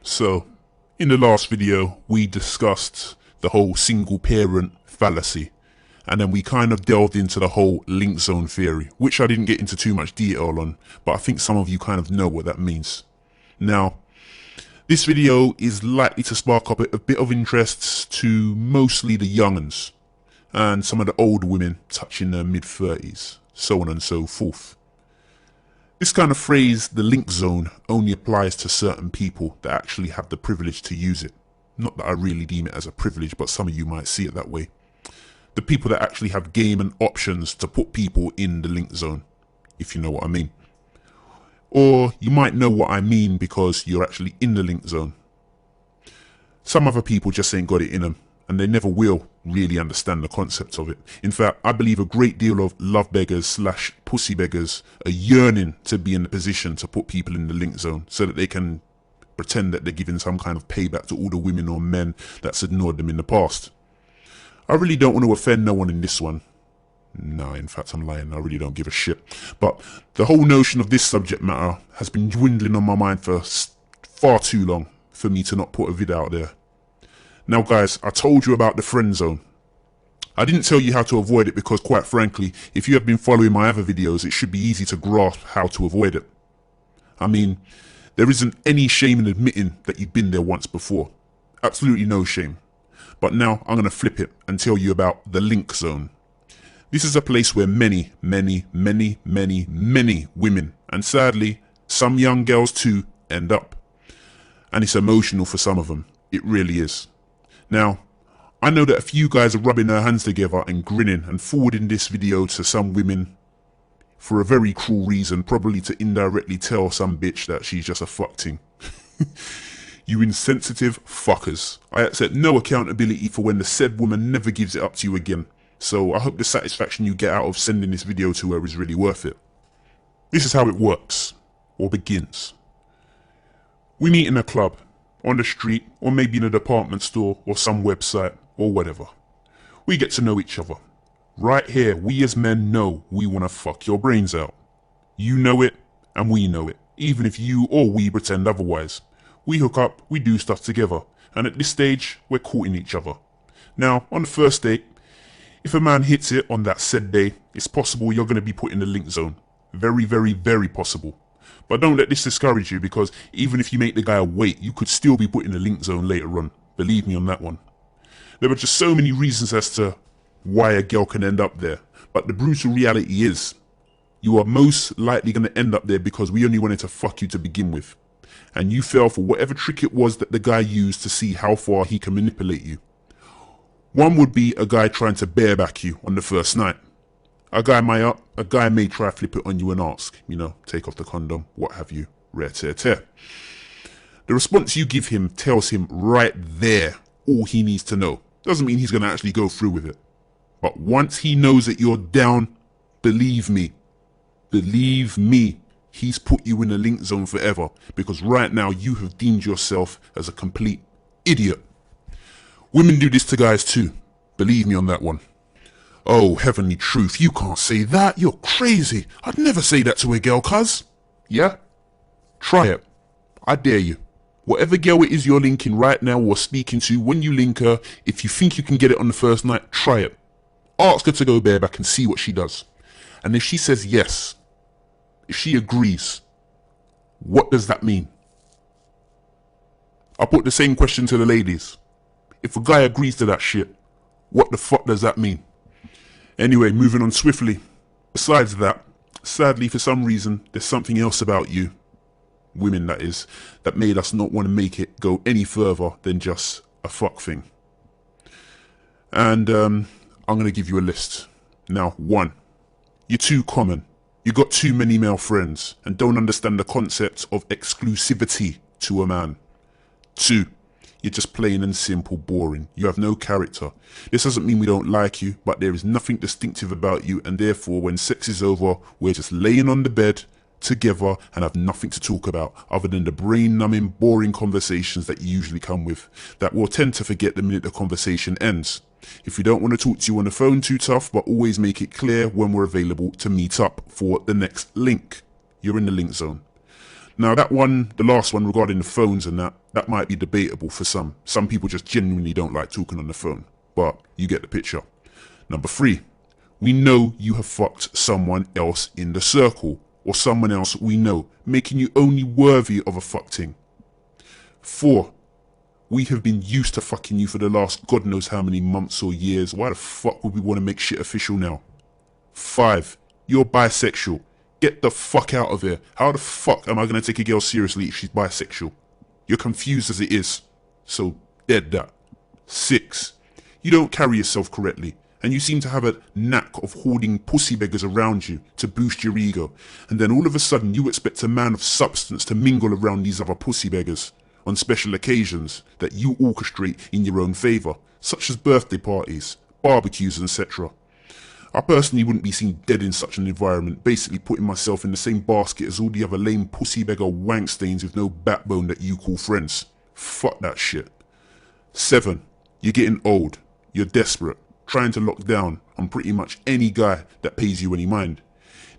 So, in the last video, we discussed the whole single parent fallacy, and then we kind of delved into the whole link zone theory, which I didn't get into too much detail on, but I think some of you kind of know what that means. Now, this video is likely to spark up a bit of interest to mostly the young'uns, and some of the old women touching their mid-30s, so on and so forth. This kind of phrase, the link zone, only applies to certain people that actually have the privilege to use it. Not that I really deem it as a privilege, but some of you might see it that way. The people that actually have game and options to put people in the link zone, if you know what I mean. Or you might know what I mean because you're actually in the link zone. Some other people just ain't got it in them, and they never will really understand the concept of it. In fact, I believe a great deal of love beggars / pussy beggars are yearning to be in the position to put people in the link zone so that they can pretend that they're giving some kind of payback to all the women or men that's ignored them in the past. I really don't want to offend no one in this one. No, in fact, I'm lying. I really don't give a shit. But the whole notion of this subject matter has been dwindling on my mind for far too long for me to not put a vid out there. Now guys, I told you about the friend zone. I didn't tell you how to avoid it because, quite frankly, if you have been following my other videos, it should be easy to grasp how to avoid it. I mean, there isn't any shame in admitting that you've been there once before. Absolutely no shame. But now I'm going to flip it and tell you about the link zone. This is a place where many women, and sadly, some young girls too, end up. And it's emotional for some of them. It really is. Now, I know that a few guys are rubbing their hands together and grinning and forwarding this video to some women for a very cruel reason, probably to indirectly tell some bitch that she's just a fuckting. You insensitive fuckers. I accept no accountability for when the said woman never gives it up to you again, so I hope the satisfaction you get out of sending this video to her is really worth it. This is how it works, or begins. We meet in a club, on the street, or maybe in a department store, or some website, or whatever. We get to know each other. Right here, we as men know we want to fuck your brains out. You know it, and we know it, even if you or we pretend otherwise. We hook up, we do stuff together, and at this stage, we're courting each other. Now, on the first date, if a man hits it on that said day, it's possible you're going to be put in the link zone. Very possible. But don't let this discourage you, because even if you make the guy wait, you could still be put in the link zone later on. Believe me on that one. There are just so many reasons as to why a girl can end up there, but the brutal reality is, you are most likely going to end up there because we only wanted to fuck you to begin with, and you fell for whatever trick it was that the guy used to see how far he can manipulate you. One would be a guy trying to bareback you on the first night. A guy may try to flip it on you and ask, take off the condom, what have you, rare tear tear. The response you give him tells him right there all he needs to know. Doesn't mean he's going to actually go through with it. But once he knows that you're down, believe me, he's put you in the link zone forever, because right now you have deemed yourself as a complete idiot. Women do this to guys too. Believe me on that one. Oh, heavenly truth, you can't say that. You're crazy. I'd never say that to a girl, cuz. Yeah? Try it. I dare you. Whatever girl it is you're linking right now or speaking to, when you link her, if you think you can get it on the first night, try it. Ask her to go bareback and see what she does. And if she says yes, if she agrees, what does that mean? I'll put the same question to the ladies. If a guy agrees to that shit, what the fuck does that mean? Anyway, moving on swiftly. Besides that, sadly for some reason, there's something else about you, women that is, that made us not want to make it go any further than just a fuck thing. And I'm going to give you a list. Now, 1. You're too common. You got too many male friends and don't understand the concept of exclusivity to a man. 2. You're just plain and simple boring. You have no character. This doesn't mean we don't like you, but there is nothing distinctive about you, and therefore when sex is over, we're just laying on the bed together and have nothing to talk about other than the brain-numbing, boring conversations that you usually come with that we'll tend to forget the minute the conversation ends. If we don't want to talk to you on the phone too tough, but always make it clear when we're available to meet up for the next link. You're in the link zone. Now that one, the last one regarding the phones and that might be debatable for some. Some people just genuinely don't like talking on the phone, but you get the picture. Number 3, we know you have fucked someone else in the circle, or someone else we know, making you only worthy of a fuckting. 4, we have been used to fucking you for the last God knows how many months or years. Why the fuck would we want to make shit official now? 5, you're bisexual. Get the fuck out of here. How the fuck am I going to take a girl seriously if she's bisexual? You're confused as it is. So, dead that. 6, you don't carry yourself correctly, and you seem to have a knack of hoarding pussy beggars around you to boost your ego, and then all of a sudden you expect a man of substance to mingle around these other pussy beggars on special occasions that you orchestrate in your own favour, such as birthday parties, barbecues, etc. I personally wouldn't be seen dead in such an environment, basically putting myself in the same basket as all the other lame pussy beggar wank stains with no backbone that you call friends. Fuck that shit. 7, you're getting old, you're desperate, trying to lock down on pretty much any guy that pays you any mind.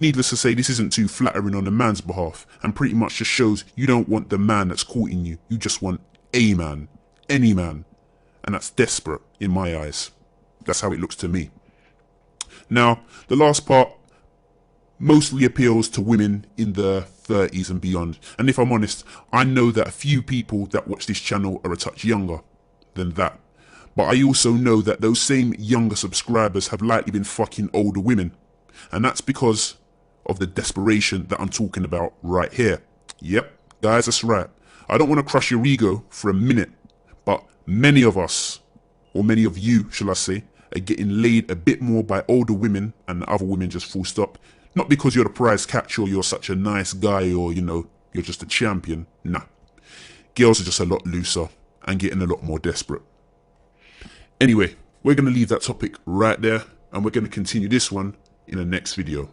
Needless to say, this isn't too flattering on the man's behalf, and pretty much just shows you don't want the man that's courting you, you just want a man, any man, and that's desperate in my eyes. That's how it looks to me. Now, the last part mostly appeals to women in their 30s and beyond, and if I'm honest, I know that a few people that watch this channel are a touch younger than that. But I also know that those same younger subscribers have likely been fucking older women, and that's because of the desperation that I'm talking about right here. Yep, guys, that's right. I don't want to crush your ego for a minute, but many of us, or many of you, shall I say, are getting laid a bit more by older women and other women just full stop. Not because you're the prize catch or you're such a nice guy or, you're just a champion. Nah. Girls are just a lot looser and getting a lot more desperate. Anyway, we're going to leave that topic right there, and we're going to continue this one in the next video.